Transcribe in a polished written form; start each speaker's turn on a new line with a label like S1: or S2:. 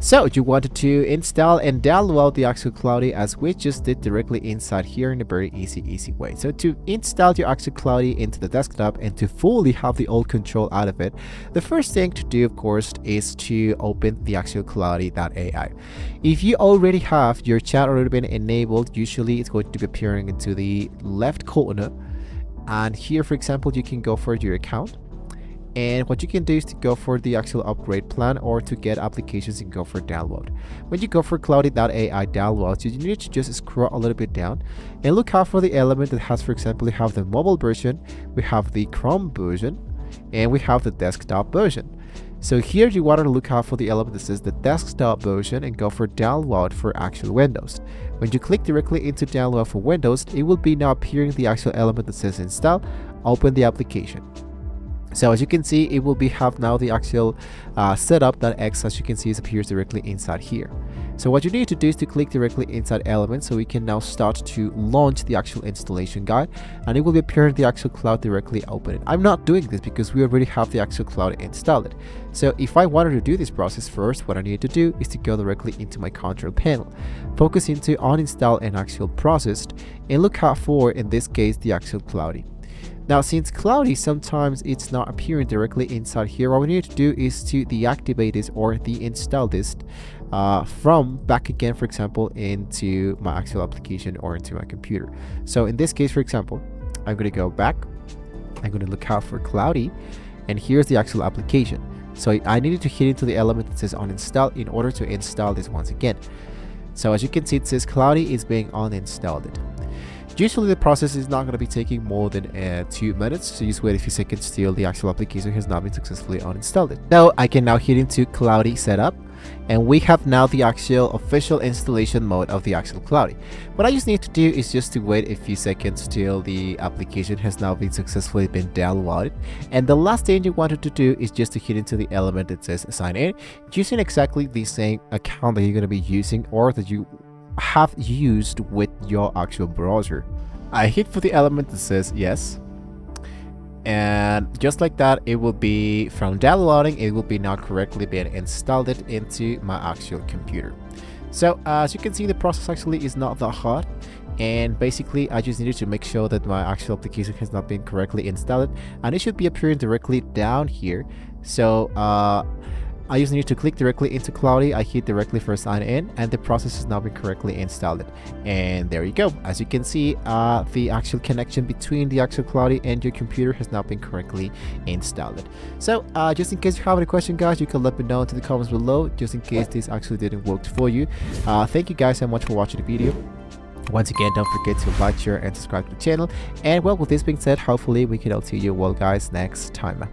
S1: So you wanted to install and download the actual Cloudy as we just did directly inside here in a very easy way. So to install your actual Cloudy into the desktop and to fully have the old control out of it, the first thing to do, of course, is to open the actual Cloudy.ai. If you already have your chat already been enabled, usually it's going to be appearing into the left corner. And here, for example, you can go for your account. And what you can do is to go for the actual upgrade plan, or to get applications and go for download. When you go for Cloudy.ai downloads, you need to just scroll a little bit down and look out for the element that has, for example, we have the mobile version, we have the Chrome version, and we have the desktop version. So here you want to look out for the element that says the desktop version and go for download for actual Windows. When you click directly into download for Windows, it will be now appearing the actual element that says install, open the application. So as you can see, it will be have now the actual setup.x, as you can see, it appears directly inside here. So what you need to do is to click directly inside Elements, so we can now start to launch the actual installation guide, and it will be appearing the actual Cloud directly open. I'm not doing this because we already have the actual Cloud installed. So if I wanted to do this process first, what I need to do is to go directly into my control panel, focus into uninstall and actual processed, and look out for, in this case, the actual Cloudy. Now, since Cloudy sometimes it's not appearing directly inside here, what we need to do is to deactivate this or deinstall this from back again, for example, into my actual application or into my computer. So in this case, for example, I'm going to go back, I'm going to look out for Cloudy, and here's the actual application. So I needed to hit into the element that says uninstall in order to install this once again. So as you can see, it says Cloudy is being uninstalled. Usually the process is not going to be taking more than 2 minutes, so just wait a few seconds till the actual application has not been successfully uninstalled. So I can now hit into Cloudy setup, and we have now the actual official installation mode of the actual Cloudy. What I just need to do is just to wait a few seconds till the application has now been successfully downloaded. And the last thing you wanted to do is just to hit into the element that says sign in, using exactly the same account that you're going to be using or that you have used with your actual browser. I hit for the element that says yes, and just like that, it will be from downloading, it will be now correctly being installed into my actual computer. So as you can see, the process actually is not that hard, and basically I just needed to make sure that my actual application has not been correctly installed, and it should be appearing directly down here. So I just need to click directly into Cloudy, I hit directly for sign in, and the process has now been correctly installed. And there you go. As you can see, the actual connection between the actual Cloudy and your computer has now been correctly installed. So just in case you have any question, guys, you can let me know in the comments below, just in case this actually didn't work for you. Thank you guys so much for watching the video. Once again, don't forget to like, share, and subscribe to the channel. And well, with this being said, hopefully we can all see you all guys next time.